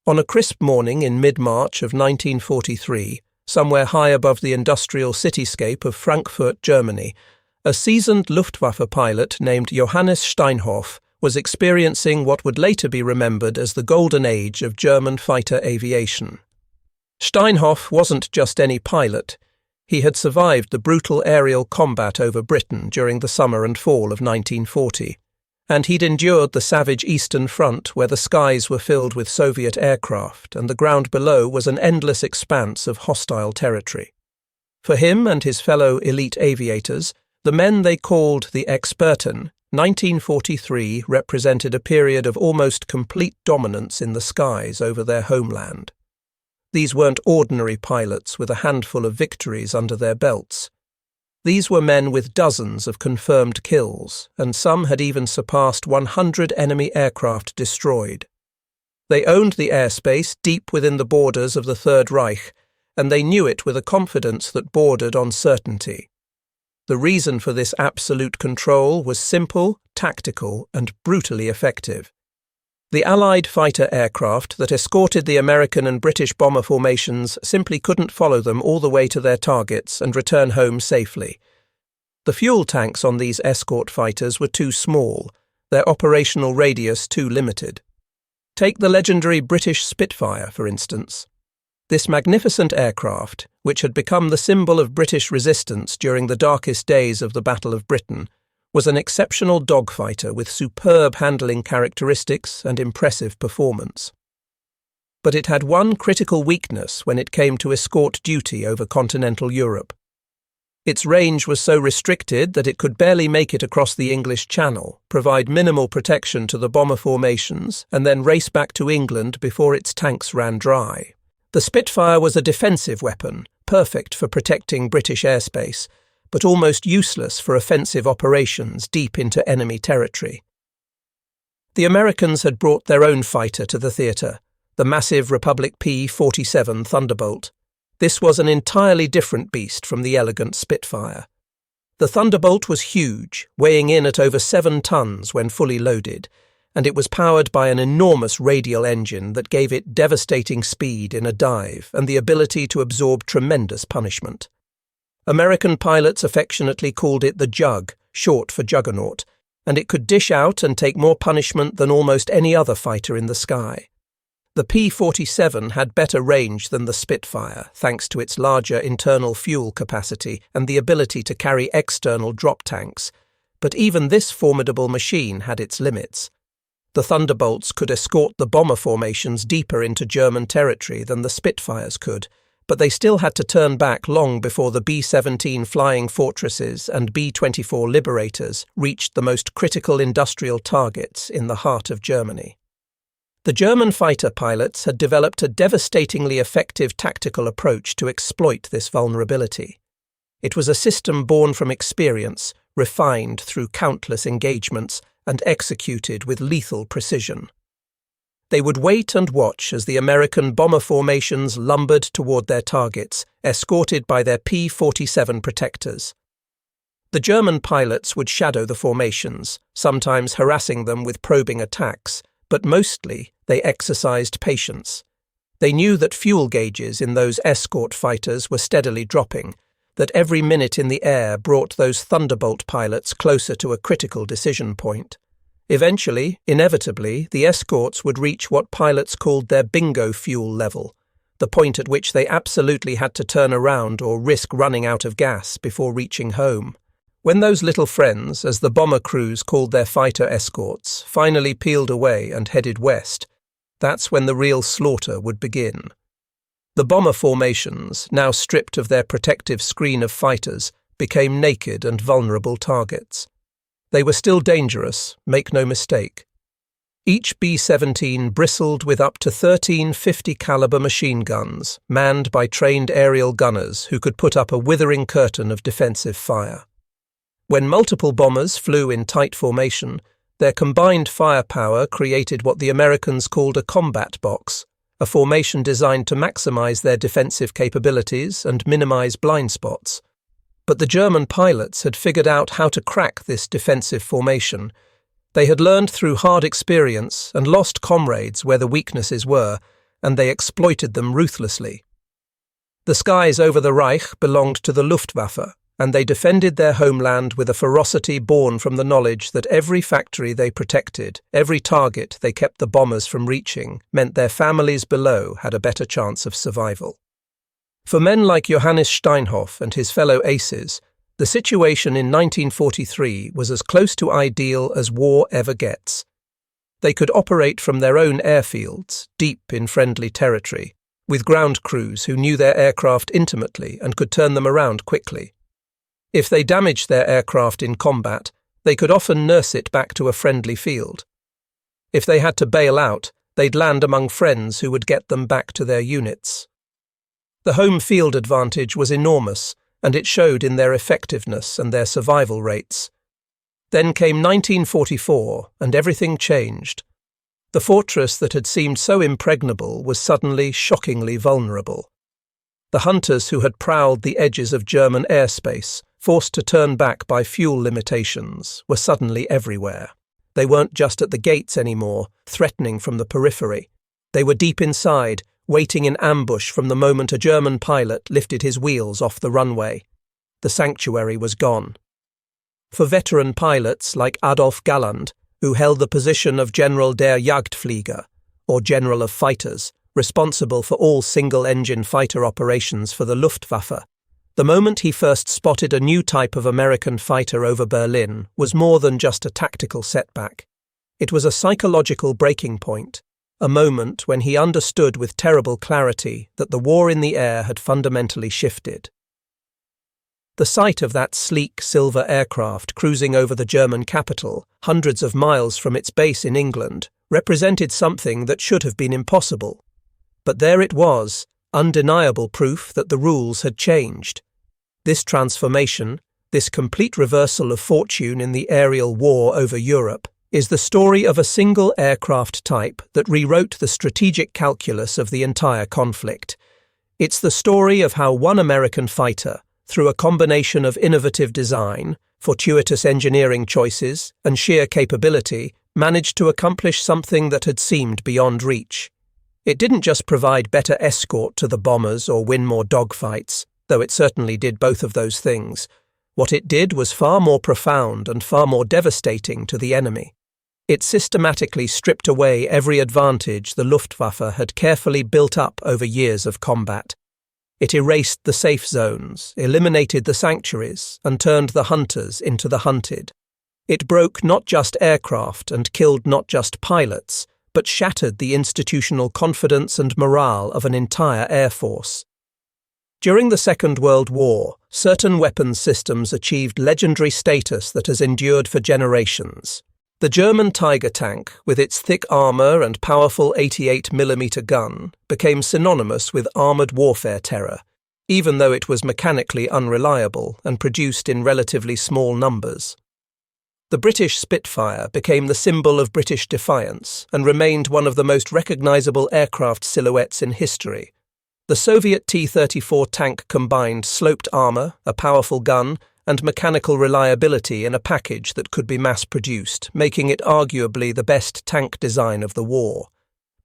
On a crisp morning in mid-March of 1943, somewhere high above the industrial cityscape of Frankfurt, Germany, a seasoned Luftwaffe pilot named Johannes Steinhoff was experiencing what would later be remembered as the golden age of German fighter aviation. Steinhoff wasn't just any pilot. He had survived the brutal aerial combat over Britain during the summer and fall of 1940, and he'd endured the savage Eastern Front where the skies were filled with Soviet aircraft and the ground below was an endless expanse of hostile territory. For him and his fellow elite aviators, the men they called the Experten, 1943 represented a period of almost complete dominance in the skies over their homeland. These weren't ordinary pilots with a handful of victories under their belts. These were men with dozens of confirmed kills, and some had even surpassed 100 enemy aircraft destroyed. They owned the airspace deep within the borders of the Third Reich, and they knew it with a confidence that bordered on certainty. The reason for this absolute control was simple, tactical, and brutally effective. The Allied fighter aircraft that escorted the American and British bomber formations simply couldn't follow them all the way to their targets and return home safely. The fuel tanks on these escort fighters were too small, their operational radius too limited. Take the legendary British Spitfire, for instance. This magnificent aircraft, which had become the symbol of British resistance during the darkest days of the Battle of Britain, was an exceptional dogfighter with superb handling characteristics and impressive performance. But it had one critical weakness when it came to escort duty over continental Europe. Its range was so restricted that it could barely make it across the English Channel, provide minimal protection to the bomber formations, and then race back to England before its tanks ran dry. The Spitfire was a defensive weapon, perfect for protecting British airspace, but almost useless for offensive operations deep into enemy territory. The Americans had brought their own fighter to the theatre, the massive Republic P-47 Thunderbolt. This was an entirely different beast from the elegant Spitfire. The Thunderbolt was huge, weighing in at over 7 tons when fully loaded, and it was powered by an enormous radial engine that gave it devastating speed in a dive and the ability to absorb tremendous punishment. American pilots affectionately called it the Jug, short for Juggernaut, and it could dish out and take more punishment than almost any other fighter in the sky. The P-47 had better range than the Spitfire, thanks to its larger internal fuel capacity and the ability to carry external drop tanks, but even this formidable machine had its limits. The Thunderbolts could escort the bomber formations deeper into German territory than the Spitfires could, but they still had to turn back long before the B-17 Flying Fortresses and B-24 Liberators reached the most critical industrial targets in the heart of Germany. The German fighter pilots had developed a devastatingly effective tactical approach to exploit this vulnerability. It was a system born from experience, refined through countless engagements, and executed with lethal precision. They would wait and watch as the American bomber formations lumbered toward their targets, escorted by their P-47 protectors. The German pilots would shadow the formations, sometimes harassing them with probing attacks, but mostly they exercised patience. They knew that fuel gauges in those escort fighters were steadily dropping, that every minute in the air brought those Thunderbolt pilots closer to a critical decision point. Eventually, inevitably, the escorts would reach what pilots called their bingo fuel level, the point at which they absolutely had to turn around or risk running out of gas before reaching home. When those little friends, as the bomber crews called their fighter escorts, finally peeled away and headed west, that's when the real slaughter would begin. The bomber formations, now stripped of their protective screen of fighters, became naked and vulnerable targets. They were still dangerous, make no mistake. Each B-17 bristled with up to 13 50-caliber machine guns, manned by trained aerial gunners who could put up a withering curtain of defensive fire. When multiple bombers flew in tight formation, their combined firepower created what the Americans called a combat box, a formation designed to maximize their defensive capabilities and minimize blind spots. But the German pilots had figured out how to crack this defensive formation. They had learned through hard experience and lost comrades where the weaknesses were, and they exploited them ruthlessly. The skies over the Reich belonged to the Luftwaffe, and they defended their homeland with a ferocity born from the knowledge that every factory they protected, every target they kept the bombers from reaching, meant their families below had a better chance of survival. For men like Johannes Steinhoff and his fellow aces, the situation in 1943 was as close to ideal as war ever gets. They could operate from their own airfields, deep in friendly territory, with ground crews who knew their aircraft intimately and could turn them around quickly. If they damaged their aircraft in combat, they could often nurse it back to a friendly field. If they had to bail out, they'd land among friends who would get them back to their units. The home field advantage was enormous, and it showed in their effectiveness and their survival rates. Then came 1944, and everything changed. The fortress that had seemed so impregnable was suddenly shockingly vulnerable. The hunters who had prowled the edges of German airspace, forced to turn back by fuel limitations, were suddenly everywhere. They weren't just at the gates anymore, threatening from the periphery. They were deep inside, waiting in ambush from the moment a German pilot lifted his wheels off the runway. The sanctuary was gone. For veteran pilots like Adolf Galland, who held the position of General der Jagdflieger, or General of Fighters, responsible for all single-engine fighter operations for the Luftwaffe, the moment he first spotted a new type of American fighter over Berlin was more than just a tactical setback. It was a psychological breaking point, a moment when he understood with terrible clarity that the war in the air had fundamentally shifted. The sight of that sleek silver aircraft cruising over the German capital, hundreds of miles from its base in England, represented something that should have been impossible. But there it was, undeniable proof that the rules had changed. This transformation, this complete reversal of fortune in the aerial war over Europe, is the story of a single aircraft type that rewrote the strategic calculus of the entire conflict. It's the story of how one American fighter, through a combination of innovative design, fortuitous engineering choices, and sheer capability, managed to accomplish something that had seemed beyond reach. It didn't just provide better escort to the bombers or win more dogfights, though it certainly did both of those things. What it did was far more profound and far more devastating to the enemy. It systematically stripped away every advantage the Luftwaffe had carefully built up over years of combat. It erased the safe zones, eliminated the sanctuaries, and turned the hunters into the hunted. It broke not just aircraft and killed not just pilots, but shattered the institutional confidence and morale of an entire air force. During the Second World War, certain weapons systems achieved legendary status that has endured for generations. The German Tiger tank, with its thick armour and powerful 88mm gun, became synonymous with armoured warfare terror, even though it was mechanically unreliable and produced in relatively small numbers. The British Spitfire became the symbol of British defiance and remained one of the most recognisable aircraft silhouettes in history. The Soviet T-34 tank combined sloped armour, a powerful gun, and mechanical reliability in a package that could be mass-produced, making it arguably the best tank design of the war.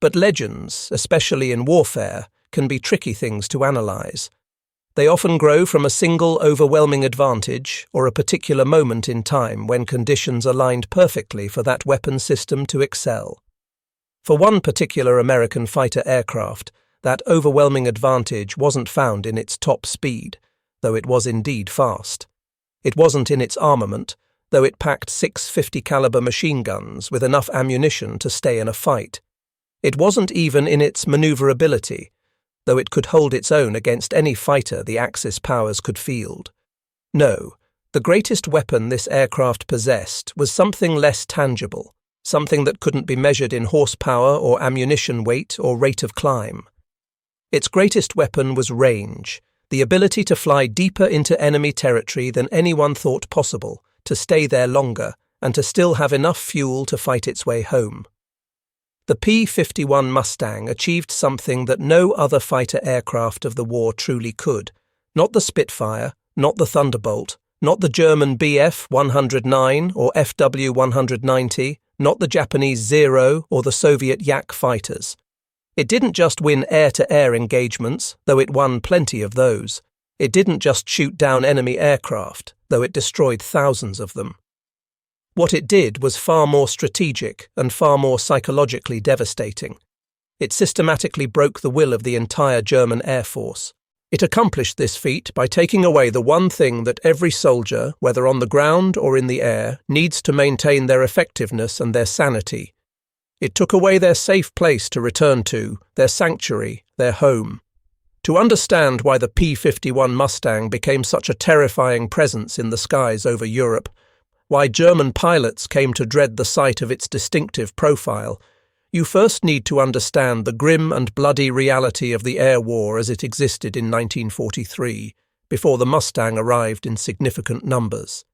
But legends, especially in warfare, can be tricky things to analyse. They often grow from a single overwhelming advantage or a particular moment in time when conditions aligned perfectly for that weapon system to excel. For one particular American fighter aircraft, that overwhelming advantage wasn't found in its top speed, though it was indeed fast. It wasn't in its armament, though it packed 6 50-caliber machine guns with enough ammunition to stay in a fight. It wasn't even in its maneuverability, though it could hold its own against any fighter the Axis powers could field. No, the greatest weapon this aircraft possessed was something less tangible, something that couldn't be measured in horsepower or ammunition weight or rate of climb. Its greatest weapon was range, the ability to fly deeper into enemy territory than anyone thought possible, to stay there longer, and to still have enough fuel to fight its way home. The P-51 Mustang achieved something that no other fighter aircraft of the war truly could. Not the Spitfire, not the Thunderbolt, not the German Bf-109 or FW-190, not the Japanese Zero or the Soviet Yak fighters. It didn't just win air-to-air engagements, though it won plenty of those. It didn't just shoot down enemy aircraft, though it destroyed thousands of them. What it did was far more strategic and far more psychologically devastating. It systematically broke the will of the entire German Air Force. It accomplished this feat by taking away the one thing that every soldier, whether on the ground or in the air, needs to maintain their effectiveness and their sanity. It took away their safe place to return to, their sanctuary, their home. To understand why the P-51 Mustang became such a terrifying presence in the skies over Europe, why German pilots came to dread the sight of its distinctive profile, you first need to understand the grim and bloody reality of the air war as it existed in 1943, before the Mustang arrived in significant numbers.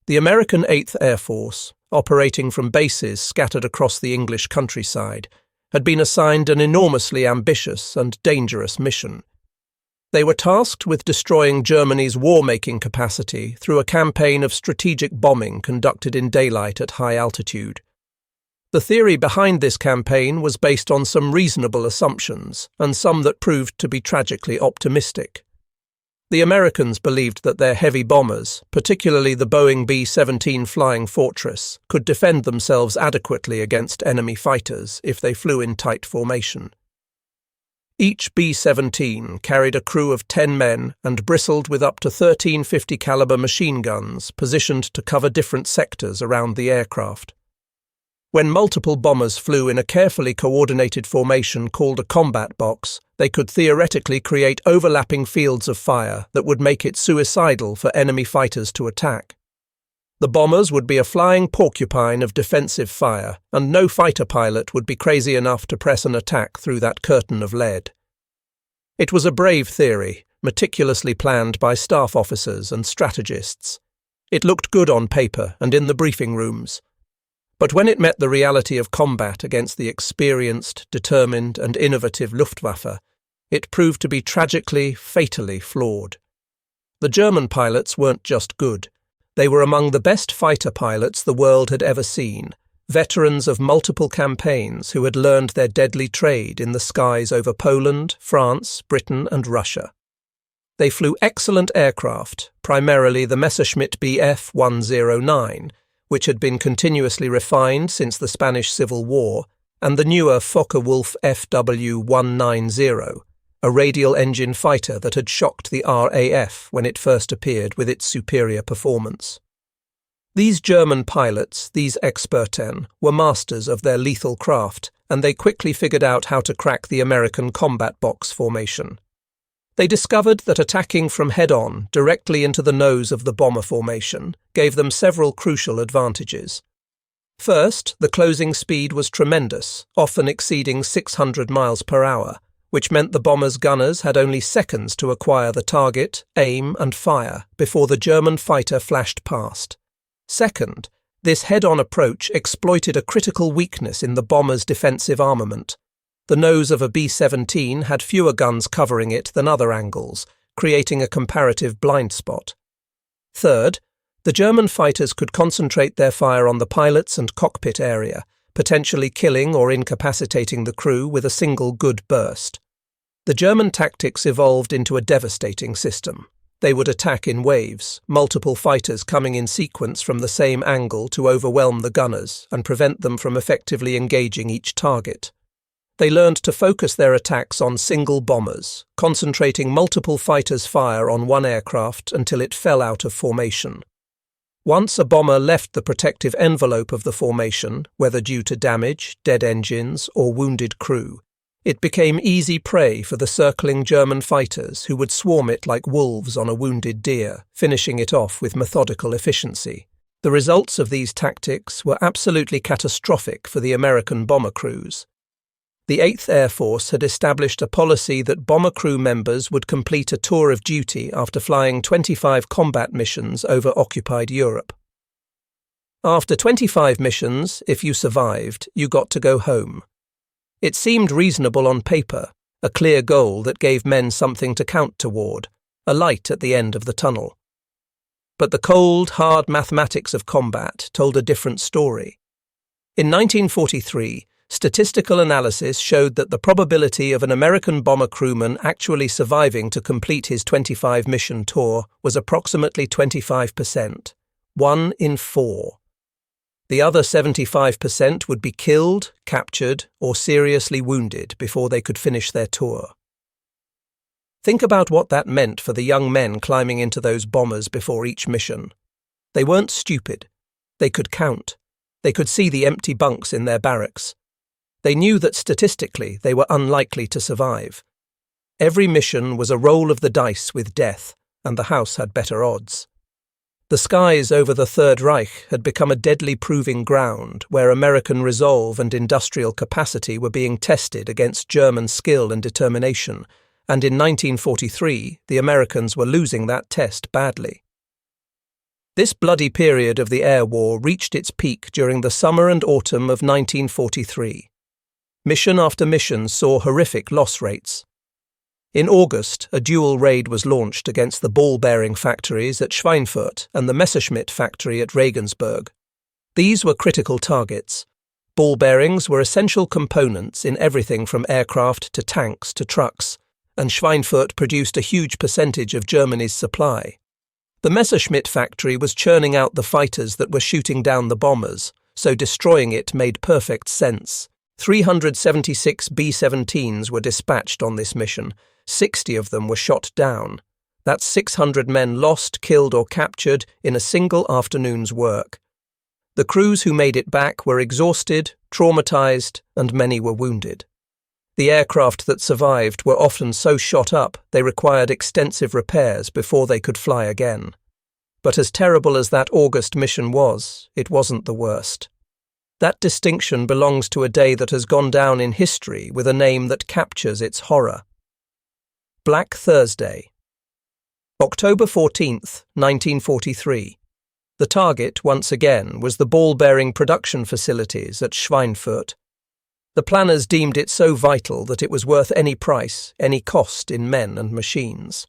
The American 8th Air Force, operating from bases scattered across the English countryside, had been assigned an enormously ambitious and dangerous mission. They were tasked with destroying Germany's war-making capacity through a campaign of strategic bombing conducted in daylight at high altitude. The theory behind this campaign was based on some reasonable assumptions, and some that proved to be tragically optimistic. The Americans believed that their heavy bombers, particularly the Boeing B-17 Flying Fortress, could defend themselves adequately against enemy fighters if they flew in tight formation. Each B-17 carried a crew of 10 men and bristled with up to 13 50 caliber machine guns positioned to cover different sectors around the aircraft. When multiple bombers flew in a carefully coordinated formation called a combat box, they could theoretically create overlapping fields of fire that would make it suicidal for enemy fighters to attack. The bombers would be a flying porcupine of defensive fire, and no fighter pilot would be crazy enough to press an attack through that curtain of lead. It was a brave theory, meticulously planned by staff officers and strategists. It looked good on paper and in the briefing rooms. But when it met the reality of combat against the experienced, determined and innovative Luftwaffe, it proved to be tragically, fatally flawed. The German pilots weren't just good. They were among the best fighter pilots the world had ever seen, veterans of multiple campaigns who had learned their deadly trade in the skies over Poland, France, Britain and Russia. They flew excellent aircraft, primarily the Messerschmitt Bf 109, which had been continuously refined since the Spanish Civil War, and the newer Focke-Wulf FW-190, a radial engine fighter that had shocked the RAF when it first appeared with its superior performance. These German pilots, these Experten, were masters of their lethal craft, and they quickly figured out how to crack the American combat box formation. They discovered that attacking from head-on, directly into the nose of the bomber formation, gave them several crucial advantages. First, the closing speed was tremendous, often exceeding 600 miles per hour, which meant the bomber's gunners had only seconds to acquire the target, aim and fire before the German fighter flashed past. Second, this head-on approach exploited a critical weakness in the bomber's defensive armament. The nose of a B-17 had fewer guns covering it than other angles, creating a comparative blind spot. Third, the German fighters could concentrate their fire on the pilots and cockpit area, potentially killing or incapacitating the crew with a single good burst. The German tactics evolved into a devastating system. They would attack in waves, multiple fighters coming in sequence from the same angle to overwhelm the gunners and prevent them from effectively engaging each target. They learned to focus their attacks on single bombers, concentrating multiple fighters' fire on one aircraft until it fell out of formation. Once a bomber left the protective envelope of the formation, whether due to damage, dead engines, or wounded crew, it became easy prey for the circling German fighters who would swarm it like wolves on a wounded deer, finishing it off with methodical efficiency. The results of these tactics were absolutely catastrophic for the American bomber crews. The 8th Air Force had established a policy that bomber crew members would complete a tour of duty after flying 25 combat missions over occupied Europe. After 25 missions, if you survived, you got to go home. It seemed reasonable on paper, a clear goal that gave men something to count toward, a light at the end of the tunnel. But the cold, hard mathematics of combat told a different story. In 1943, Statistical analysis showed that the probability of an American bomber crewman actually surviving to complete his 25-mission tour was approximately 25%, 1 in 4. The other 75% would be killed, captured, or seriously wounded before they could finish their tour. Think about what that meant for the young men climbing into those bombers before each mission. They weren't stupid. They could count. They could see the empty bunks in their barracks. They knew that statistically they were unlikely to survive. Every mission was a roll of the dice with death, and the house had better odds. The skies over the Third Reich had become a deadly proving ground where American resolve and industrial capacity were being tested against German skill and determination, and in 1943 the Americans were losing that test badly. This bloody period of the air war reached its peak during the summer and autumn of 1943. Mission after mission saw horrific loss rates. In August, a dual raid was launched against the ball-bearing factories at Schweinfurt and the Messerschmitt factory at Regensburg. These were critical targets. Ball bearings were essential components in everything from aircraft to tanks to trucks, and Schweinfurt produced a huge percentage of Germany's supply. The Messerschmitt factory was churning out the fighters that were shooting down the bombers, so destroying it made perfect sense. 376 B-17s were dispatched on this mission. 60 of them were shot down. That's 600 men lost, killed or captured in a single afternoon's work. The crews who made it back were exhausted, traumatized, and many were wounded. The aircraft that survived were often so shot up they required extensive repairs before they could fly again. But as terrible as that August mission was, it wasn't the worst. That distinction belongs to a day that has gone down in history with a name that captures its horror. Black Thursday. October 14th, 1943. The target, once again, was the ball-bearing production facilities at Schweinfurt. The planners deemed it so vital that it was worth any price, any cost in men and machines.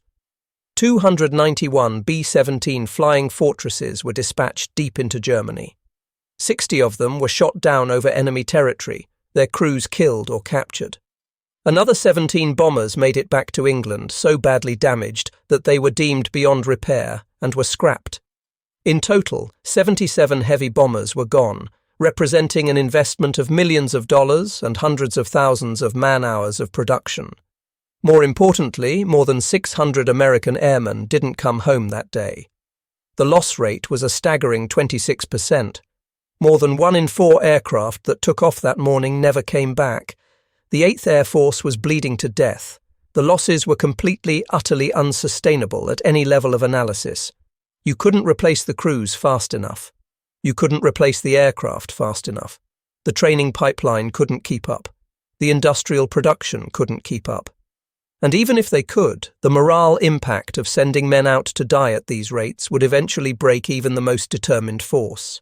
291 B-17 flying fortresses were dispatched deep into Germany. 60 of them were shot down over enemy territory, their crews killed or captured. Another 17 bombers made it back to England so badly damaged that they were deemed beyond repair and were scrapped. In total, 77 heavy bombers were gone, representing an investment of millions of dollars and hundreds of thousands of man-hours of production. More importantly, more than 600 American airmen didn't come home that day. The loss rate was a staggering 26%. More than 1 in 4 aircraft that took off that morning never came back. The 8th Air Force was bleeding to death. The losses were completely, utterly unsustainable at any level of analysis. You couldn't replace the crews fast enough. You couldn't replace the aircraft fast enough. The training pipeline couldn't keep up. The industrial production couldn't keep up. And even if they could, the morale impact of sending men out to die at these rates would eventually break even the most determined force.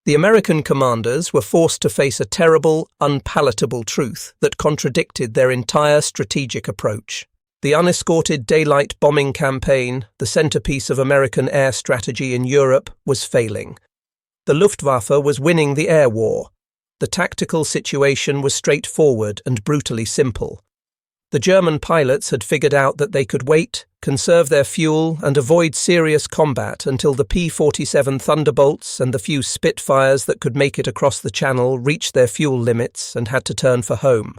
The American commanders were forced to face a terrible, unpalatable truth that contradicted their entire strategic approach. The unescorted daylight bombing campaign, the centerpiece of American air strategy in Europe, was failing. The Luftwaffe was winning the air war. The tactical situation was straightforward and brutally simple. The German pilots had figured out that they could wait, conserve their fuel, and avoid serious combat until the P-47 Thunderbolts and the few Spitfires that could make it across the Channel reached their fuel limits and had to turn for home.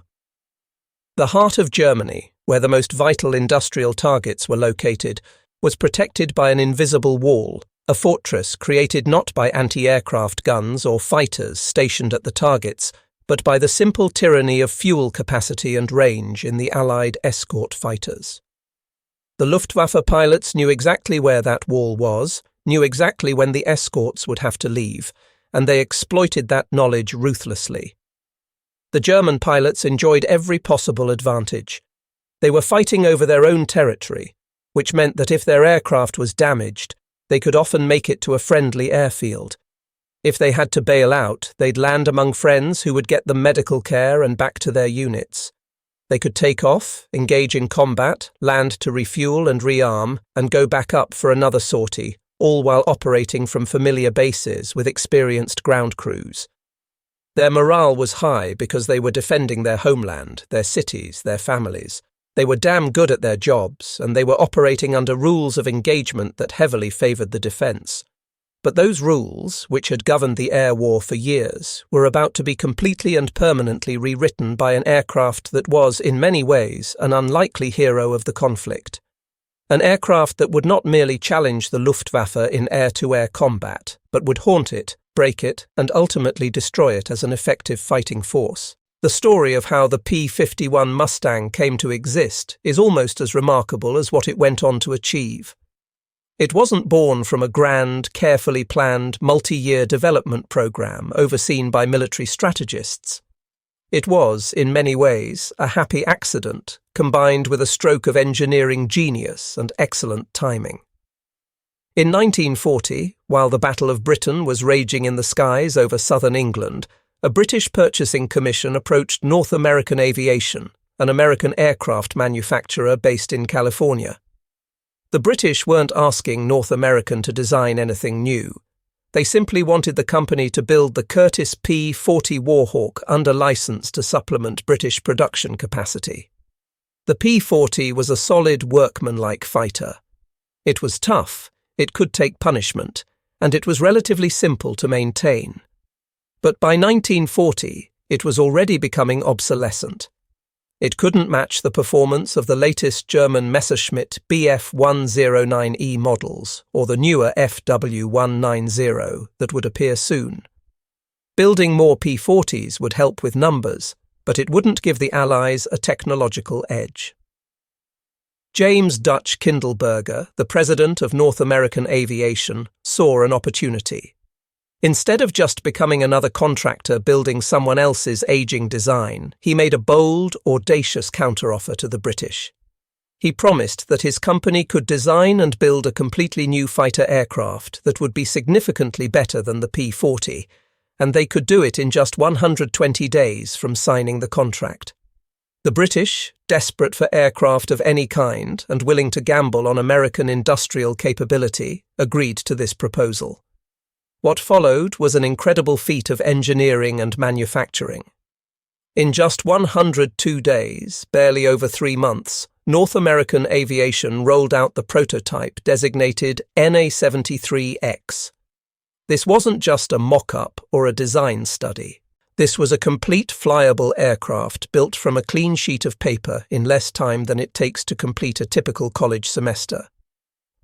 The heart of Germany, where the most vital industrial targets were located, was protected by an invisible wall, a fortress created not by anti-aircraft guns or fighters stationed at the targets, but by the simple tyranny of fuel capacity and range in the Allied escort fighters. The Luftwaffe pilots knew exactly where that wall was, knew exactly when the escorts would have to leave, and they exploited that knowledge ruthlessly. The German pilots enjoyed every possible advantage. They were fighting over their own territory, which meant that if their aircraft was damaged, they could often make it to a friendly airfield. If they had to bail out, they'd land among friends who would get them medical care and back to their units. They could take off, engage in combat, land to refuel and rearm, and go back up for another sortie, all while operating from familiar bases with experienced ground crews. Their morale was high because they were defending their homeland, their cities, their families. They were damn good at their jobs, and they were operating under rules of engagement that heavily favoured the defence. But those rules, which had governed the air war for years, were about to be completely and permanently rewritten by an aircraft that was, in many ways, an unlikely hero of the conflict. An aircraft that would not merely challenge the Luftwaffe in air-to-air combat, but would haunt it, break it, and ultimately destroy it as an effective fighting force. The story of how the P-51 Mustang came to exist is almost as remarkable as what it went on to achieve. It wasn't born from a grand, carefully planned, multi-year development program overseen by military strategists. It was, in many ways, a happy accident, combined with a stroke of engineering genius and excellent timing. In 1940, while the Battle of Britain was raging in the skies over southern England, a British purchasing commission approached North American Aviation, an American aircraft manufacturer based in California. The British weren't asking North American to design anything new. They simply wanted the company to build the Curtiss P-40 Warhawk under license to supplement British production capacity. The P-40 was a solid, workmanlike fighter. It was tough, it could take punishment, and it was relatively simple to maintain. But by 1940, it was already becoming obsolescent. It couldn't match the performance of the latest German Messerschmitt Bf-109E models or the newer FW-190 that would appear soon. Building more P-40s would help with numbers, but it wouldn't give the Allies a technological edge. James Dutch Kindleberger, the president of North American Aviation, saw an opportunity. Instead of just becoming another contractor building someone else's aging design, he made a bold, audacious counteroffer to the British. He promised that his company could design and build a completely new fighter aircraft that would be significantly better than the P-40, and they could do it in just 120 days from signing the contract. The British, desperate for aircraft of any kind and willing to gamble on American industrial capability, agreed to this proposal. What followed was an incredible feat of engineering and manufacturing. In just 102 days, barely over 3 months, North American Aviation rolled out the prototype designated NA-73X. This wasn't just a mock-up or a design study. This was a complete flyable aircraft built from a clean sheet of paper in less time than it takes to complete a typical college semester.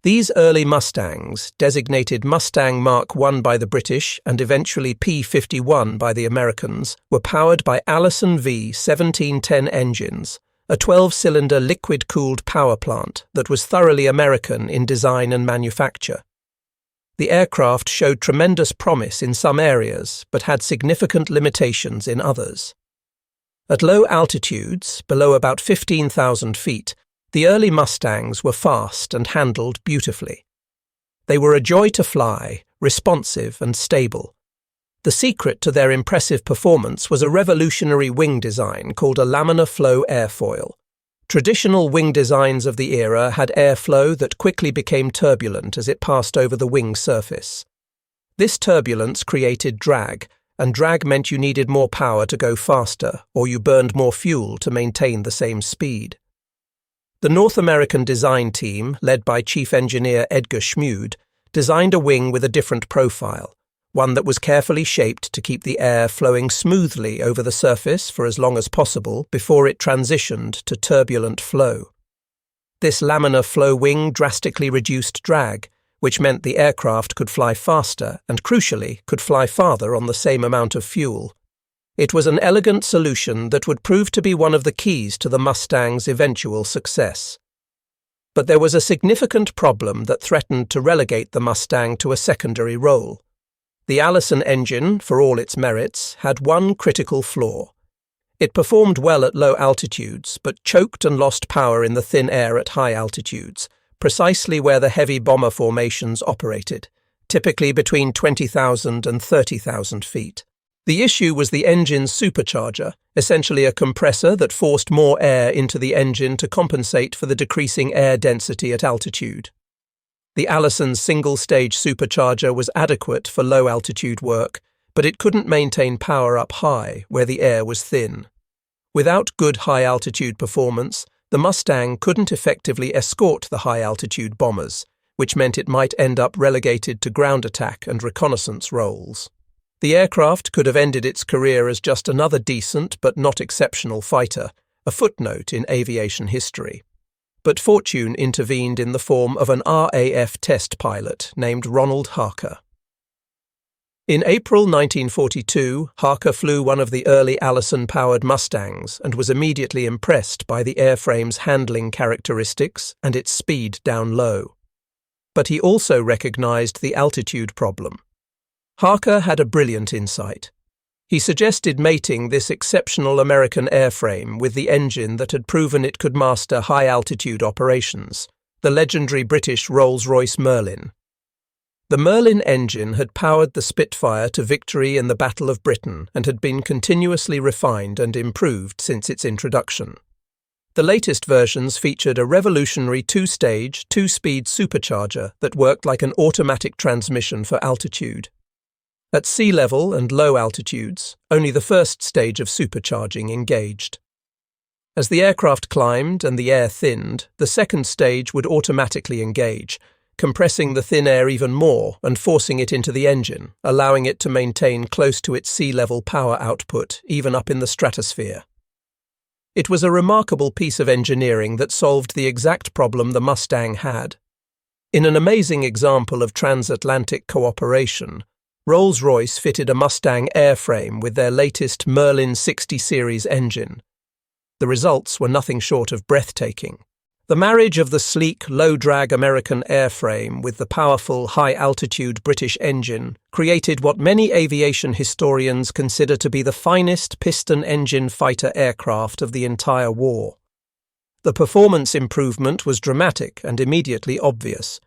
These early Mustangs, designated Mustang Mark I by the British and eventually P-51 by the Americans, were powered by Allison V1710 engines, a 12-cylinder liquid-cooled power plant that was thoroughly American in design and manufacture. The aircraft showed tremendous promise in some areas, but had significant limitations in others. At low altitudes, below about 15,000 feet, the early Mustangs were fast and handled beautifully. They were a joy to fly, responsive and stable. The secret to their impressive performance was a revolutionary wing design called a laminar flow airfoil. Traditional wing designs of the era had airflow that quickly became turbulent as it passed over the wing surface. This turbulence created drag, and drag meant you needed more power to go faster, or you burned more fuel to maintain the same speed. The North American design team, led by Chief Engineer Edgar Schmude, designed a wing with a different profile, one that was carefully shaped to keep the air flowing smoothly over the surface for as long as possible before it transitioned to turbulent flow. This laminar flow wing drastically reduced drag, which meant the aircraft could fly faster and, crucially, could fly farther on the same amount of fuel. It was an elegant solution that would prove to be one of the keys to the Mustang's eventual success. But there was a significant problem that threatened to relegate the Mustang to a secondary role. The Allison engine, for all its merits, had one critical flaw. It performed well at low altitudes, but choked and lost power in the thin air at high altitudes, precisely where the heavy bomber formations operated, typically between 20,000 and 30,000 feet. The issue was the engine's supercharger, essentially a compressor that forced more air into the engine to compensate for the decreasing air density at altitude. The Allison's single-stage supercharger was adequate for low-altitude work, but it couldn't maintain power up high where the air was thin. Without good high-altitude performance, the Mustang couldn't effectively escort the high-altitude bombers, which meant it might end up relegated to ground attack and reconnaissance roles. The aircraft could have ended its career as just another decent but not exceptional fighter, a footnote in aviation history. But fortune intervened in the form of an RAF test pilot named Ronald Harker. In April 1942, Harker flew one of the early Allison-powered Mustangs and was immediately impressed by the airframe's handling characteristics and its speed down low. But he also recognized the altitude problem. Harker had a brilliant insight. He suggested mating this exceptional American airframe with the engine that had proven it could master high-altitude operations, the legendary British Rolls-Royce Merlin. The Merlin engine had powered the Spitfire to victory in the Battle of Britain and had been continuously refined and improved since its introduction. The latest versions featured a revolutionary two-stage, two-speed supercharger that worked like an automatic transmission for altitude. At sea level and low altitudes, only the first stage of supercharging engaged. As the aircraft climbed and the air thinned, the second stage would automatically engage, compressing the thin air even more and forcing it into the engine, allowing it to maintain close to its sea-level power output, even up in the stratosphere. It was a remarkable piece of engineering that solved the exact problem the Mustang had. In an amazing example of transatlantic cooperation, Rolls-Royce fitted a Mustang airframe with their latest Merlin 60 series engine. The results were nothing short of breathtaking. The marriage of the sleek, low-drag American airframe with the powerful, high-altitude British engine created what many aviation historians consider to be the finest piston-engine fighter aircraft of the entire war. The performance improvement was dramatic and immediately obvious.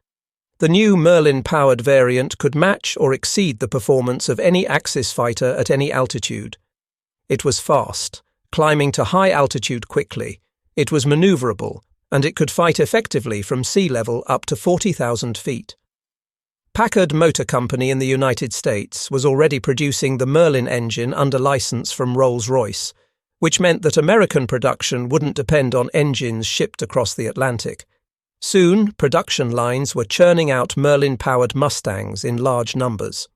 The new Merlin-powered variant could match or exceed the performance of any Axis fighter at any altitude. It was fast, climbing to high altitude quickly. It was maneuverable, and it could fight effectively from sea level up to 40,000 feet. Packard Motor Company in the United States was already producing the Merlin engine under license from Rolls-Royce, which meant that American production wouldn't depend on engines shipped across the Atlantic. Soon, production lines were churning out Merlin-powered Mustangs in large numbers.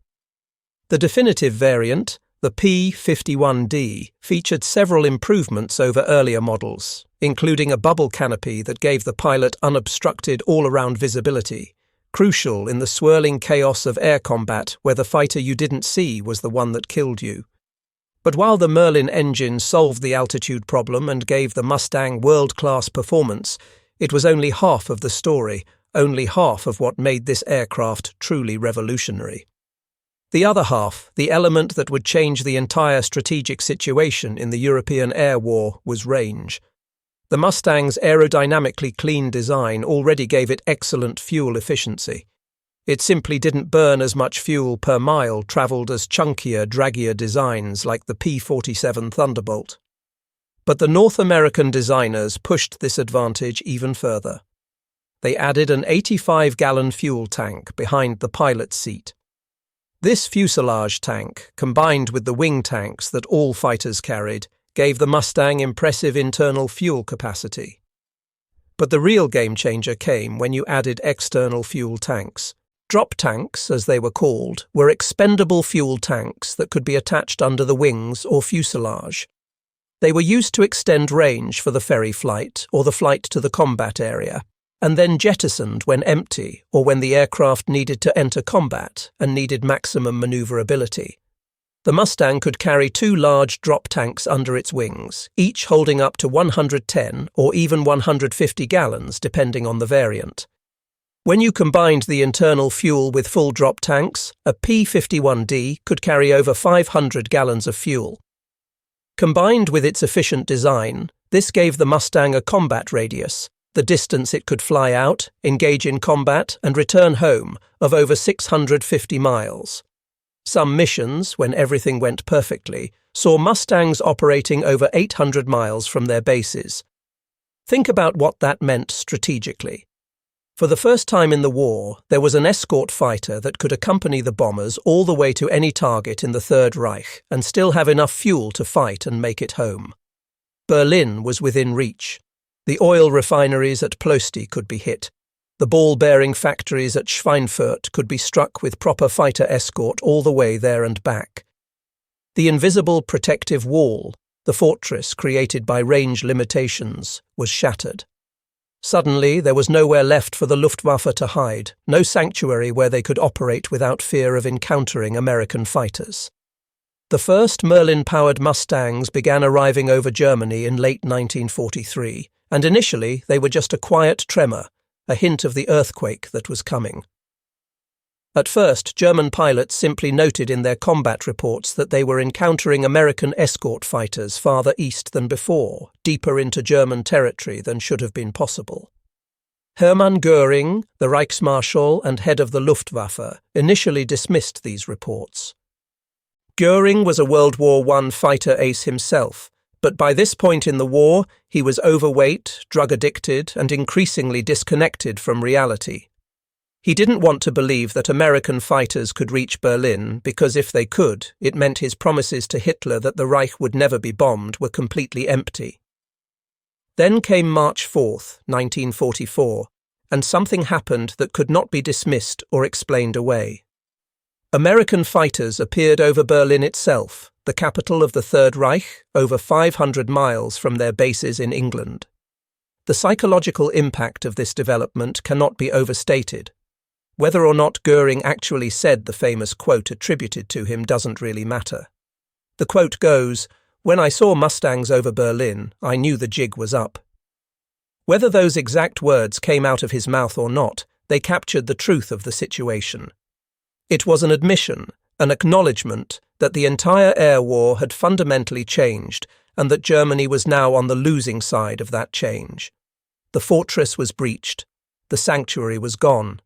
The definitive variant, the P-51D, featured several improvements over earlier models, including a bubble canopy that gave the pilot unobstructed all-around visibility, crucial in the swirling chaos of air combat where the fighter you didn't see was the one that killed you. But while the Merlin engine solved the altitude problem and gave the Mustang world-class performance, it was only half of the story, only half of what made this aircraft truly revolutionary. The other half, the element that would change the entire strategic situation in the European air war, was range. The Mustang's aerodynamically clean design already gave it excellent fuel efficiency. It simply didn't burn as much fuel per mile travelled as chunkier, draggier designs like the P-47 Thunderbolt. But the North American designers pushed this advantage even further. They added an 85-gallon fuel tank behind the pilot's seat. This fuselage tank, combined with the wing tanks that all fighters carried, gave the Mustang impressive internal fuel capacity. But the real game-changer came when you added external fuel tanks. Drop tanks, as they were called, were expendable fuel tanks that could be attached under the wings or fuselage. They were used to extend range for the ferry flight or the flight to the combat area, and then jettisoned when empty or when the aircraft needed to enter combat and needed maximum maneuverability. The Mustang could carry 2 large drop tanks under its wings, each holding up to 110 or even 150 gallons depending on the variant. When you combined the internal fuel with full drop tanks, a P-51D could carry over 500 gallons of fuel. Combined with its efficient design, this gave the Mustang a combat radius, the distance it could fly out, engage in combat, and return home, of over 650 miles. Some missions, when everything went perfectly, saw Mustangs operating over 800 miles from their bases. Think about what that meant strategically. For the first time in the war, there was an escort fighter that could accompany the bombers all the way to any target in the Third Reich and still have enough fuel to fight and make it home. Berlin was within reach. The oil refineries at Ploesti could be hit. The ball-bearing factories at Schweinfurt could be struck with proper fighter escort all the way there and back. The invisible protective wall, the fortress created by range limitations, was shattered. Suddenly, there was nowhere left for the Luftwaffe to hide, no sanctuary where they could operate without fear of encountering American fighters. The first Merlin-powered Mustangs began arriving over Germany in late 1943, and initially they were just a quiet tremor, a hint of the earthquake that was coming. At first, German pilots simply noted in their combat reports that they were encountering American escort fighters farther east than before, deeper into German territory than should have been possible. Hermann Göring, the Reichsmarschall and head of the Luftwaffe, initially dismissed these reports. Göring was a World War I fighter ace himself, but by this point in the war, he was overweight, drug-addicted, and increasingly disconnected from reality. He didn't want to believe that American fighters could reach Berlin because if they could, it meant his promises to Hitler that the Reich would never be bombed were completely empty. Then came March 4th, 1944, and something happened that could not be dismissed or explained away. American fighters appeared over Berlin itself, the capital of the Third Reich, over 500 miles from their bases in England. The psychological impact of this development cannot be overstated. Whether or not Göring actually said the famous quote attributed to him doesn't really matter. The quote goes, "When I saw Mustangs over Berlin, I knew the jig was up." Whether those exact words came out of his mouth or not, they captured the truth of the situation. It was an admission, an acknowledgement that the entire air war had fundamentally changed and that Germany was now on the losing side of that change. The fortress was breached. The sanctuary was gone.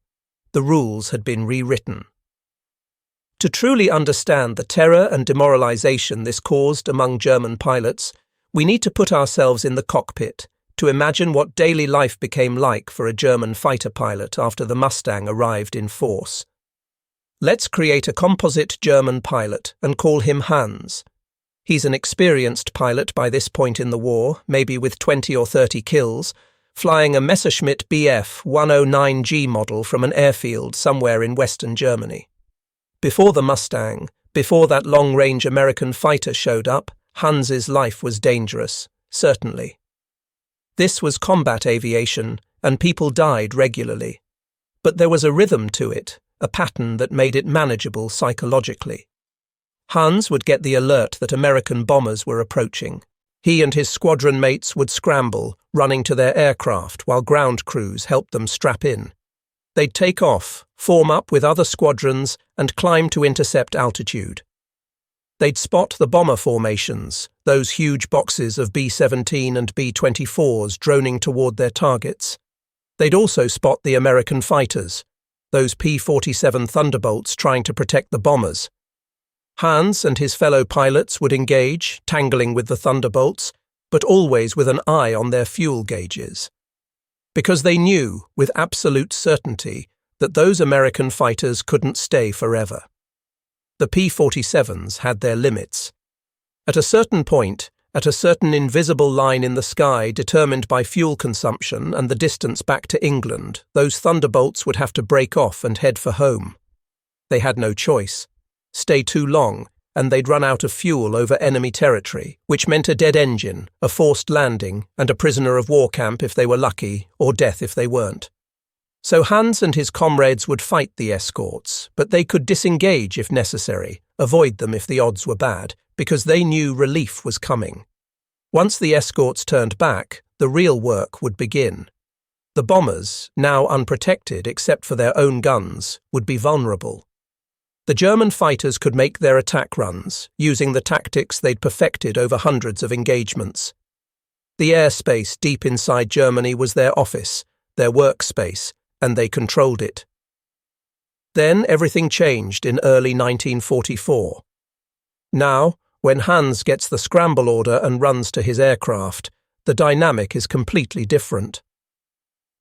The rules had been rewritten. To truly understand the terror and demoralization this caused among German pilots, we need to put ourselves in the cockpit to imagine what daily life became like for a German fighter pilot after the Mustang arrived in force. Let's create a composite German pilot and call him Hans. He's an experienced pilot by this point in the war, maybe with 20 or 30 kills, flying a Messerschmitt Bf 109G model from an airfield somewhere in western Germany. Before the Mustang, before that long-range American fighter showed up, Hans's life was dangerous, certainly. This was combat aviation, and people died regularly. But there was a rhythm to it, a pattern that made it manageable psychologically. Hans would get the alert that American bombers were approaching. He and his squadron mates would scramble, running to their aircraft while ground crews helped them strap in. They'd take off, form up with other squadrons, and climb to intercept altitude. They'd spot the bomber formations, those huge boxes of B-17 and B-24s droning toward their targets. They'd also spot the American fighters, those P-47 Thunderbolts trying to protect the bombers. Hans and his fellow pilots would engage, tangling with the Thunderbolts, but always with an eye on their fuel gauges. Because they knew, with absolute certainty, that those American fighters couldn't stay forever. The P-47s had their limits. At a certain point, at a certain invisible line in the sky determined by fuel consumption and the distance back to England, those Thunderbolts would have to break off and head for home. They had no choice. Stay too long, and they'd run out of fuel over enemy territory, which meant a dead engine, a forced landing, and a prisoner of war camp if they were lucky, or death if they weren't. So Hans and his comrades would fight the escorts, but they could disengage if necessary, avoid them if the odds were bad, because they knew relief was coming. Once the escorts turned back, the real work would begin. The bombers, now unprotected except for their own guns, would be vulnerable. The German fighters could make their attack runs, using the tactics they'd perfected over hundreds of engagements. The airspace deep inside Germany was their office, their workspace, and they controlled it. Then everything changed in early 1944. Now, when Hans gets the scramble order and runs to his aircraft, the dynamic is completely different.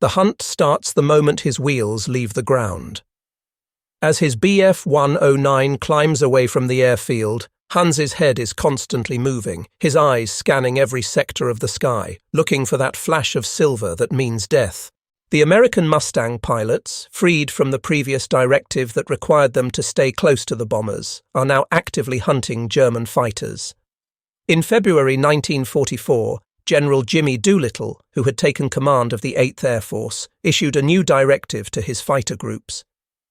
The hunt starts the moment his wheels leave the ground. As his Bf 109 climbs away from the airfield, Hans's head is constantly moving, his eyes scanning every sector of the sky, looking for that flash of silver that means death. The American Mustang pilots, freed from the previous directive that required them to stay close to the bombers, are now actively hunting German fighters. In February 1944, General Jimmy Doolittle, who had taken command of the 8th Air Force, issued a new directive to his fighter groups.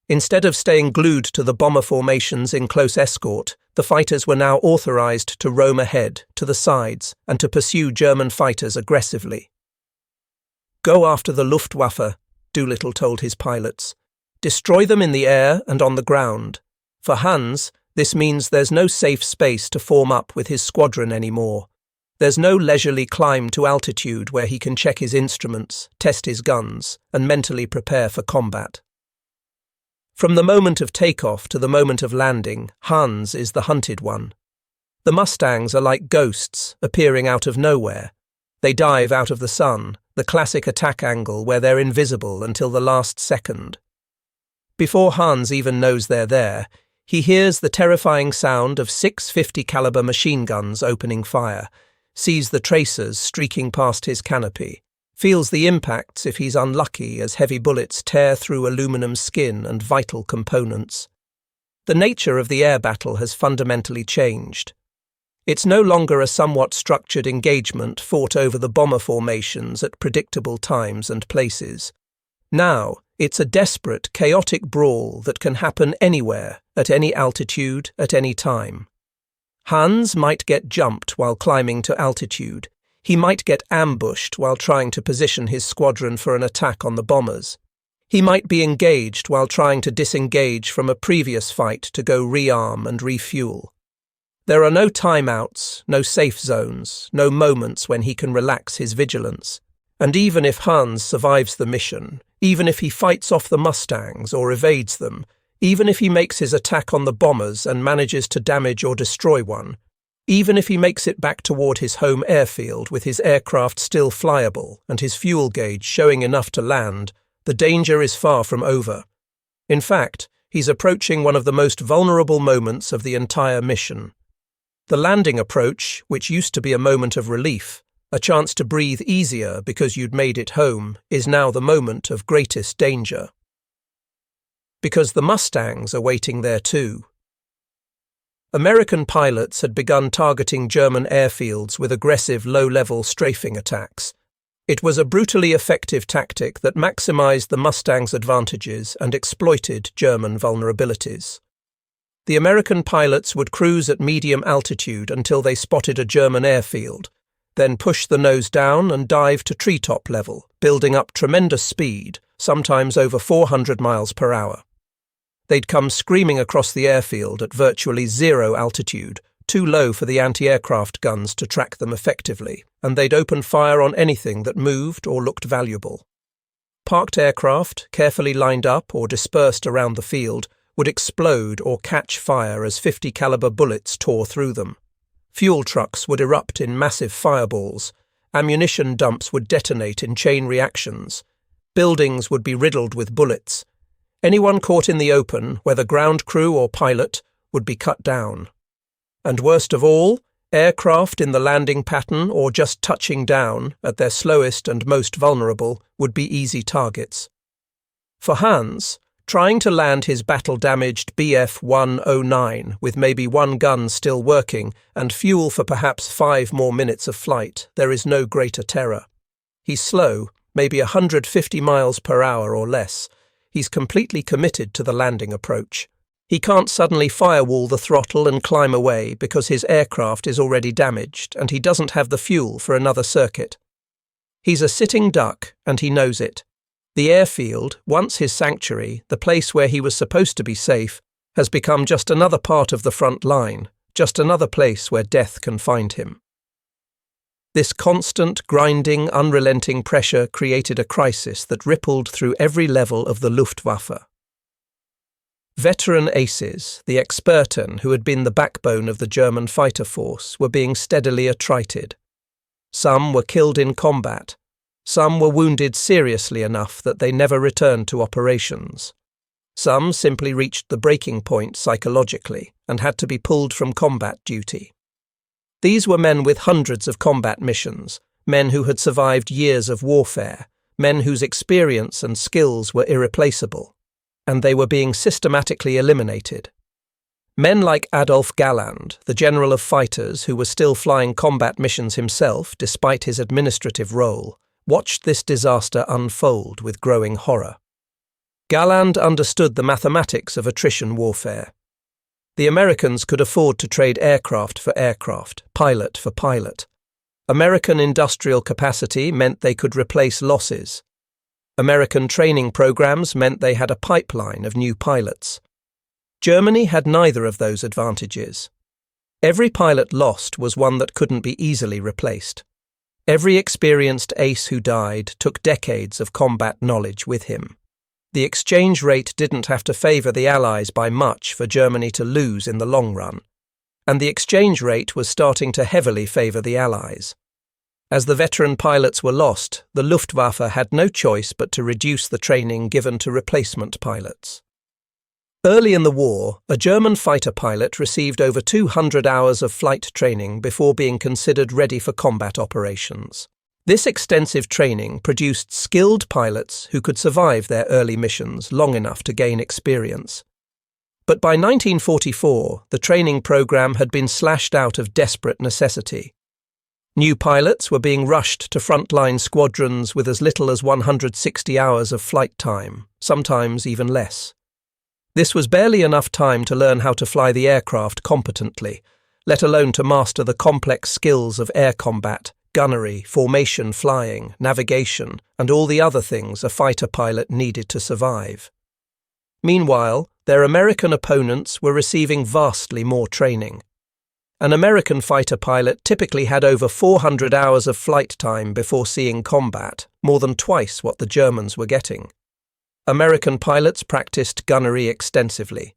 Instead of staying glued to the bomber formations in close escort, the fighters were now authorized to roam ahead, to the sides, and to pursue German fighters aggressively. "Go after the Luftwaffe," Doolittle told his pilots. "Destroy them in the air and on the ground. For Hans, this means there's no safe space to form up with his squadron anymore. There's no leisurely climb to altitude where he can check his instruments, test his guns, and mentally prepare for combat." From the moment of takeoff to the moment of landing, Hans is the hunted one. The Mustangs are like ghosts appearing out of nowhere. They dive out of the sun, the classic attack angle where they're invisible until the last second. Before Hans even knows they're there, he hears the terrifying sound of 650 caliber machine guns opening fire, sees the tracers streaking past his canopy, feels the impacts if he's unlucky as heavy bullets tear through aluminum skin and vital components. The nature of the air battle has fundamentally changed. It's no longer a somewhat structured engagement fought over the bomber formations at predictable times and places. Now, it's a desperate, chaotic brawl that can happen anywhere, at any altitude, at any time. Hans might get jumped while climbing to altitude. He might get ambushed while trying to position his squadron for an attack on the bombers. He might be engaged while trying to disengage from a previous fight to go rearm and refuel. There are no timeouts, no safe zones, no moments when he can relax his vigilance. And even if Hans survives the mission, even if he fights off the Mustangs or evades them, even if he makes his attack on the bombers and manages to damage or destroy one, even if he makes it back toward his home airfield with his aircraft still flyable and his fuel gauge showing enough to land, the danger is far from over. In fact, he's approaching one of the most vulnerable moments of the entire mission. The landing approach, which used to be a moment of relief, a chance to breathe easier because you'd made it home, is now the moment of greatest danger. Because the Mustangs are waiting there too. American pilots had begun targeting German airfields with aggressive low-level strafing attacks. It was a brutally effective tactic that maximized the Mustangs' advantages and exploited German vulnerabilities. The American pilots would cruise at medium altitude until they spotted a German airfield, then push the nose down and dive to treetop level, building up tremendous speed, sometimes over 400 miles per hour. They'd come screaming across the airfield at virtually zero altitude, too low for the anti-aircraft guns to track them effectively, and they'd open fire on anything that moved or looked valuable. Parked aircraft, carefully lined up or dispersed around the field, would explode or catch fire as 50 caliber bullets tore through them. Fuel trucks would erupt in massive fireballs. Ammunition dumps would detonate in chain reactions. Buildings would be riddled with bullets. Anyone caught in the open, whether ground crew or pilot, would be cut down. And worst of all, aircraft in the landing pattern or just touching down, at their slowest and most vulnerable, would be easy targets. For Hans, trying to land his battle-damaged Bf 109 with maybe one gun still working and fuel for perhaps 5 more minutes of flight, there is no greater terror. He's slow, maybe 150 miles per hour or less. He's completely committed to the landing approach. He can't suddenly firewall the throttle and climb away because his aircraft is already damaged and he doesn't have the fuel for another circuit. He's a sitting duck and he knows it. The airfield, once his sanctuary, the place where he was supposed to be safe, has become just another part of the front line, just another place where death can find him. This constant, grinding, unrelenting pressure created a crisis that rippled through every level of the Luftwaffe. Veteran aces, the Experten who had been the backbone of the German fighter force, were being steadily attrited. Some were killed in combat. Some were wounded seriously enough that they never returned to operations. Some simply reached the breaking point psychologically and had to be pulled from combat duty. These were men with hundreds of combat missions, men who had survived years of warfare, men whose experience and skills were irreplaceable, and they were being systematically eliminated. Men like Adolf Galland, the general of fighters who was still flying combat missions himself despite his administrative role, watched this disaster unfold with growing horror. Galland understood the mathematics of attrition warfare. The Americans could afford to trade aircraft for aircraft, pilot for pilot. American industrial capacity meant they could replace losses. American training programs meant they had a pipeline of new pilots. Germany had neither of those advantages. Every pilot lost was one that couldn't be easily replaced. Every experienced ace who died took decades of combat knowledge with him. The exchange rate didn't have to favour the Allies by much for Germany to lose in the long run, and the exchange rate was starting to heavily favour the Allies. As the veteran pilots were lost, the Luftwaffe had no choice but to reduce the training given to replacement pilots. Early in the war, a German fighter pilot received over 200 hours of flight training before being considered ready for combat operations. This extensive training produced skilled pilots who could survive their early missions long enough to gain experience. But by 1944, the training program had been slashed out of desperate necessity. New pilots were being rushed to frontline squadrons with as little as 160 hours of flight time, sometimes even less. This was barely enough time to learn how to fly the aircraft competently, let alone to master the complex skills of air combat, gunnery, formation flying, navigation, and all the other things a fighter pilot needed to survive. Meanwhile, their American opponents were receiving vastly more training. An American fighter pilot typically had over 400 hours of flight time before seeing combat, more than twice what the Germans were getting. American pilots practiced gunnery extensively.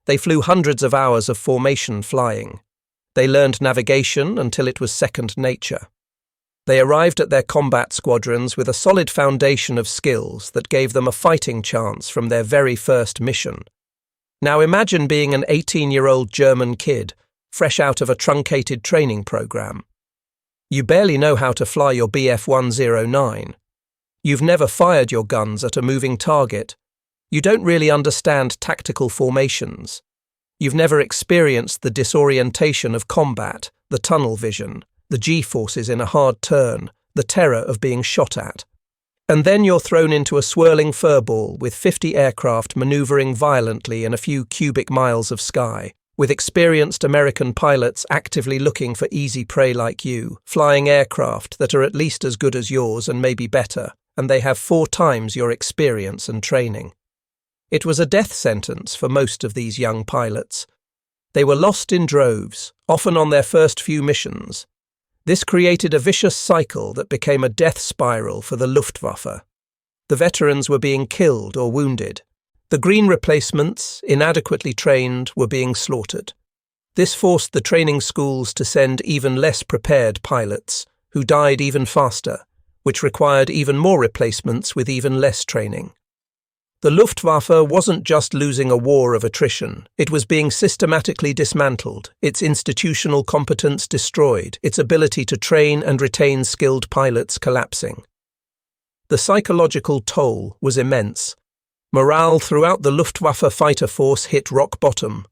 They flew hundreds of hours of formation flying. They learned navigation until it was second nature. They arrived at their combat squadrons with a solid foundation of skills that gave them a fighting chance from their very first mission. Now imagine being an 18-year-old German kid, fresh out of a truncated training program. You barely know how to fly your Bf-109. You've never fired your guns at a moving target. You don't really understand tactical formations. You've never experienced the disorientation of combat, the tunnel vision, the G-forces in a hard turn, the terror of being shot at. And then you're thrown into a swirling furball with 50 aircraft maneuvering violently in a few cubic miles of sky, with experienced American pilots actively looking for easy prey like you, flying aircraft that are at least as good as yours and maybe better, and they have 4 times your experience and training. It was a death sentence for most of these young pilots. They were lost in droves, often on their first few missions. This created a vicious cycle that became a death spiral for the Luftwaffe. The veterans were being killed or wounded. The green replacements, inadequately trained, were being slaughtered. This forced the training schools to send even less prepared pilots, who died even faster, which required even more replacements with even less training. The Luftwaffe wasn't just losing a war of attrition, it was being systematically dismantled, its institutional competence destroyed, its ability to train and retain skilled pilots collapsing. The psychological toll was immense. Morale throughout the Luftwaffe fighter force hit rock bottom.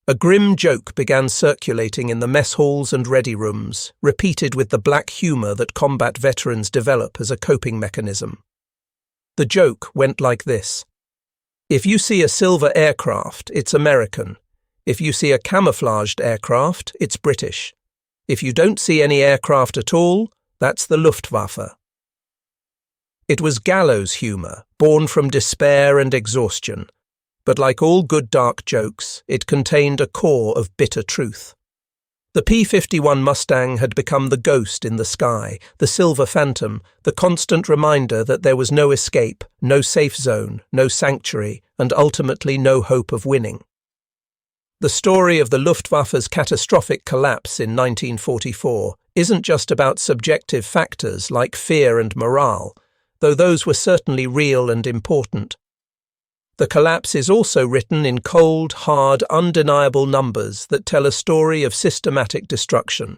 A grim joke began circulating in the mess halls and ready rooms, repeated with the black humour that combat veterans develop as a coping mechanism. The joke went like this. If you see a silver aircraft, it's American. If you see a camouflaged aircraft, it's British. If you don't see any aircraft at all, that's the Luftwaffe. It was gallows humour, born from despair and exhaustion. But like all good dark jokes, it contained a core of bitter truth. The P-51 Mustang had become the ghost in the sky, the silver phantom, the constant reminder that there was no escape, no safe zone, no sanctuary, and ultimately no hope of winning. The story of the Luftwaffe's catastrophic collapse in 1944 isn't just about subjective factors like fear and morale, though those were certainly real and important. The collapse is also written in cold, hard, undeniable numbers that tell a story of systematic destruction.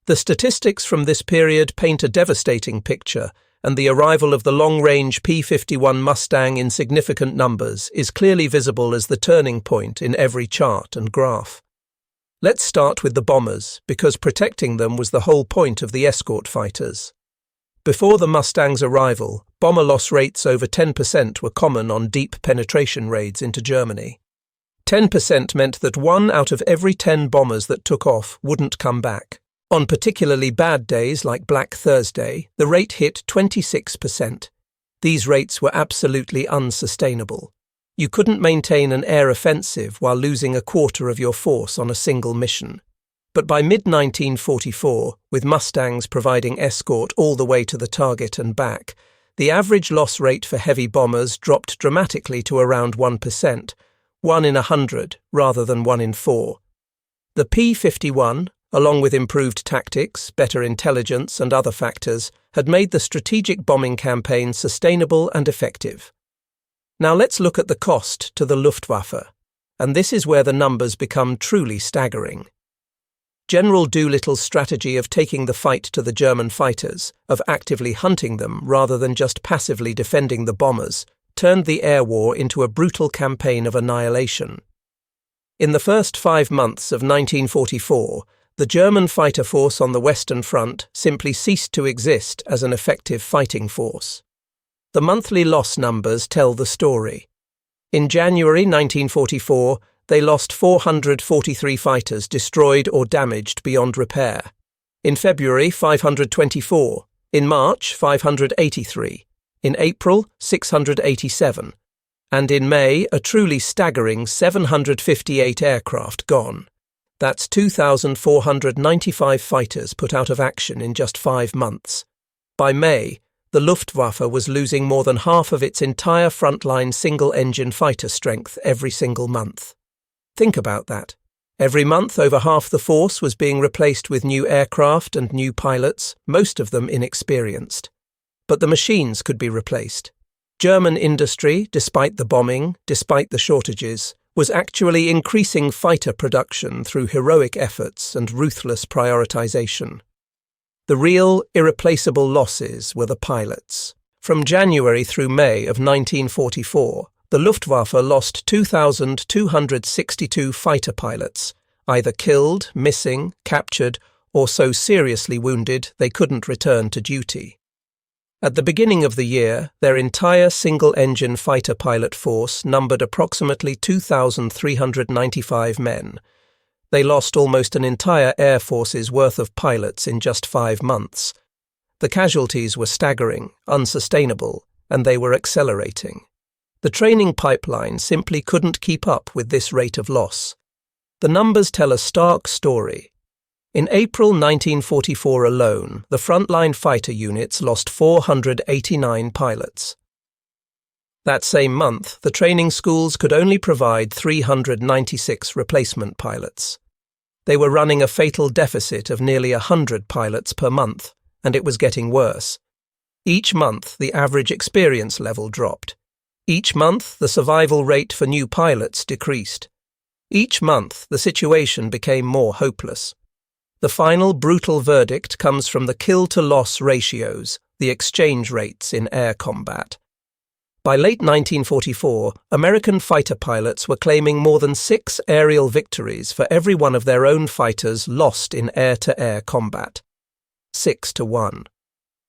The statistics from this period paint a devastating picture, and the arrival of the long-range P-51 Mustang in significant numbers is clearly visible as the turning point in every chart and graph. Let's start with the bombers, because protecting them was the whole point of the escort fighters. Before the Mustang's arrival, bomber loss rates over 10% were common on deep penetration raids into Germany. 10% meant that 1 out of every 10 bombers that took off wouldn't come back. On particularly bad days like Black Thursday, the rate hit 26%. These rates were absolutely unsustainable. You couldn't maintain an air offensive while losing a quarter of your force on a single mission. But by mid-1944, with Mustangs providing escort all the way to the target and back, the average loss rate for heavy bombers dropped dramatically to around 1%, 1 in 100 rather than 1 in 4. The P-51, along with improved tactics, better intelligence and other factors, had made the strategic bombing campaign sustainable and effective. Now let's look at the cost to the Luftwaffe, and this is where the numbers become truly staggering. General Doolittle's strategy of taking the fight to the German fighters, of actively hunting them rather than just passively defending the bombers, turned the air war into a brutal campaign of annihilation. In the first 5 months of 1944, the German fighter force on the Western Front simply ceased to exist as an effective fighting force. The monthly loss numbers tell the story. In January 1944, they lost 443 fighters destroyed or damaged beyond repair. In February, 524. In March, 583. In April, 687. And in May, a truly staggering 758 aircraft gone. That's 2,495 fighters put out of action in just 5 months. By May, the Luftwaffe was losing more than half of its entire frontline single-engine fighter strength every single month. Think about that. Every month, over half the force was being replaced with new aircraft and new pilots, most of them inexperienced. But the machines could be replaced. German industry, despite the bombing, despite the shortages, was actually increasing fighter production through heroic efforts and ruthless prioritization. The real, irreplaceable losses were the pilots. From January through May of 1944, the Luftwaffe lost 2,262 fighter pilots, either killed, missing, captured, or so seriously wounded they couldn't return to duty. At the beginning of the year, their entire single-engine fighter pilot force numbered approximately 2,395 men. They lost almost an entire air force's worth of pilots in just 5 months. The casualties were staggering, unsustainable, and they were accelerating. The training pipeline simply couldn't keep up with this rate of loss. The numbers tell a stark story. In April 1944 alone, the frontline fighter units lost 489 pilots. That same month, the training schools could only provide 396 replacement pilots. They were running a fatal deficit of nearly 100 pilots per month, and it was getting worse. Each month, the average experience level dropped. Each month, the survival rate for new pilots decreased. Each month, the situation became more hopeless. The final brutal verdict comes from the kill-to-loss ratios, the exchange rates in air combat. By late 1944, American fighter pilots were claiming more than 6 aerial victories for every one of their own fighters lost in air-to-air combat. 6 to 1.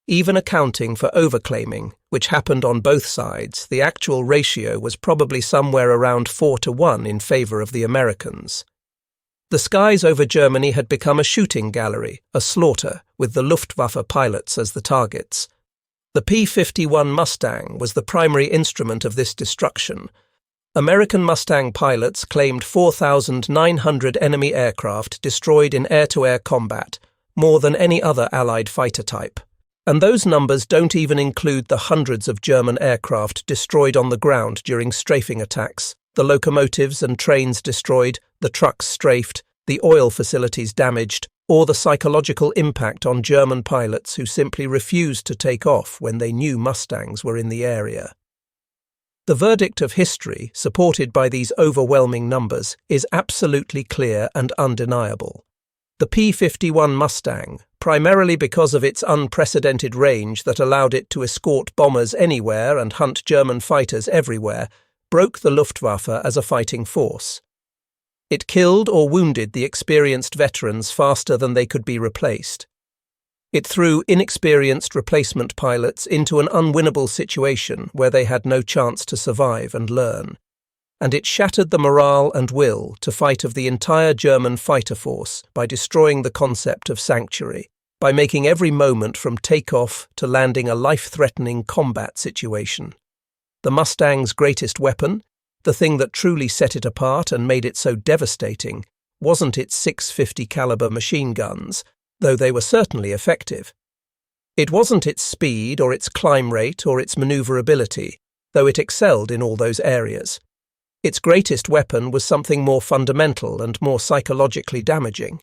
Even accounting for overclaiming, which happened on both sides, the actual ratio was probably somewhere around 4 to 1 in favor of the Americans. The skies over Germany had become a shooting gallery, a slaughter, with the Luftwaffe pilots as the targets. The P-51 Mustang was the primary instrument of this destruction. American Mustang pilots claimed 4,900 enemy aircraft destroyed in air-to-air combat, more than any other Allied fighter type. And those numbers don't even include the hundreds of German aircraft destroyed on the ground during strafing attacks, the locomotives and trains destroyed, the trucks strafed, the oil facilities damaged, or the psychological impact on German pilots who simply refused to take off when they knew Mustangs were in the area. The verdict of history, supported by these overwhelming numbers, is absolutely clear and undeniable. The P-51 Mustang, primarily because of its unprecedented range that allowed it to escort bombers anywhere and hunt German fighters everywhere, broke the Luftwaffe as a fighting force. It killed or wounded the experienced veterans faster than they could be replaced. It threw inexperienced replacement pilots into an unwinnable situation where they had no chance to survive and learn. And it shattered the morale and will to fight of the entire German fighter force by destroying the concept of sanctuary, by making every moment from takeoff to landing a life-threatening combat situation. The Mustang's greatest weapon, the thing that truly set it apart and made it so devastating, wasn't its 650 caliber machine guns, though they were certainly effective. It wasn't its speed or its climb rate or its maneuverability, though it excelled in all those areas. Its greatest weapon was something more fundamental and more psychologically damaging.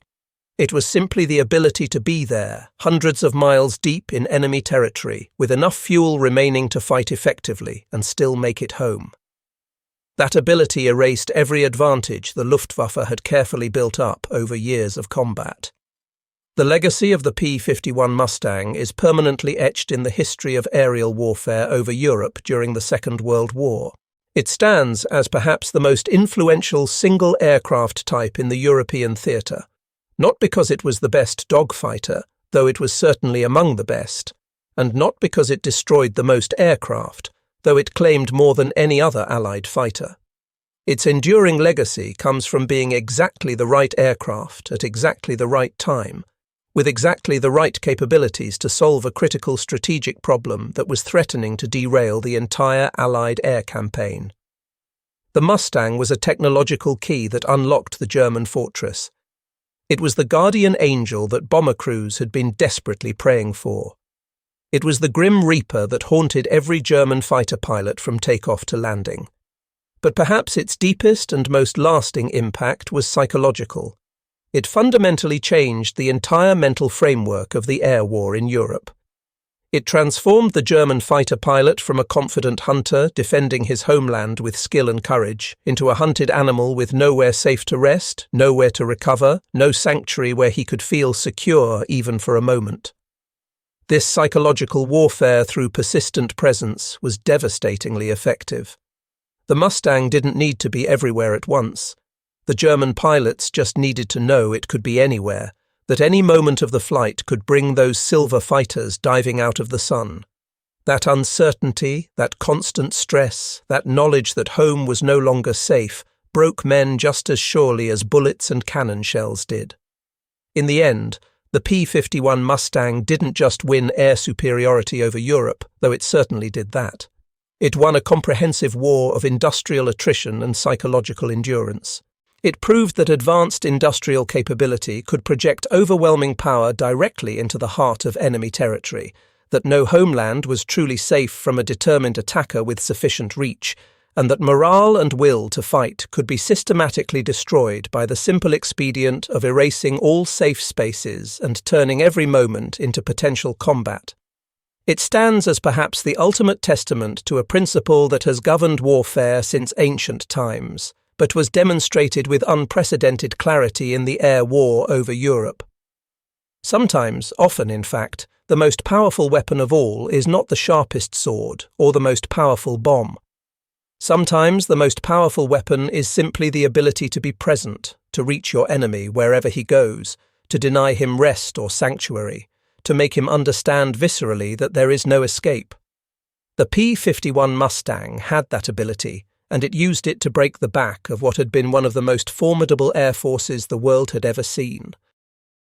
It was simply the ability to be there, hundreds of miles deep in enemy territory, with enough fuel remaining to fight effectively and still make it home. That ability erased every advantage the Luftwaffe had carefully built up over years of combat. The legacy of the P-51 Mustang is permanently etched in the history of aerial warfare over Europe during the Second World War. It stands as perhaps the most influential single aircraft type in the European theatre, not because it was the best dogfighter, though it was certainly among the best, and not because it destroyed the most aircraft, though it claimed more than any other Allied fighter. Its enduring legacy comes from being exactly the right aircraft at exactly the right time, with exactly the right capabilities to solve a critical strategic problem that was threatening to derail the entire Allied air campaign. The Mustang was a technological key that unlocked the German fortress. It was the guardian angel that bomber crews had been desperately praying for. It was the grim reaper that haunted every German fighter pilot from takeoff to landing. But perhaps its deepest and most lasting impact was psychological. It fundamentally changed the entire mental framework of the air war in Europe. It transformed the German fighter pilot from a confident hunter defending his homeland with skill and courage into a hunted animal with nowhere safe to rest, nowhere to recover, no sanctuary where he could feel secure even for a moment. This psychological warfare through persistent presence was devastatingly effective. The Mustang didn't need to be everywhere at once. The German pilots just needed to know it could be anywhere, that any moment of the flight could bring those silver fighters diving out of the sun. That uncertainty, that constant stress, that knowledge that home was no longer safe, broke men just as surely as bullets and cannon shells did. In the end, the P-51 Mustang didn't just win air superiority over Europe, though it certainly did that. It won a comprehensive war of industrial attrition and psychological endurance. It proved that advanced industrial capability could project overwhelming power directly into the heart of enemy territory, that no homeland was truly safe from a determined attacker with sufficient reach, and that morale and will to fight could be systematically destroyed by the simple expedient of erasing all safe spaces and turning every moment into potential combat. It stands as perhaps the ultimate testament to a principle that has governed warfare since ancient times, but was demonstrated with unprecedented clarity in the air war over Europe. Sometimes, often in fact, the most powerful weapon of all is not the sharpest sword or the most powerful bomb. Sometimes the most powerful weapon is simply the ability to be present, to reach your enemy wherever he goes, to deny him rest or sanctuary, to make him understand viscerally that there is no escape. The P-51 Mustang had that ability, and it used it to break the back of what had been one of the most formidable air forces the world had ever seen.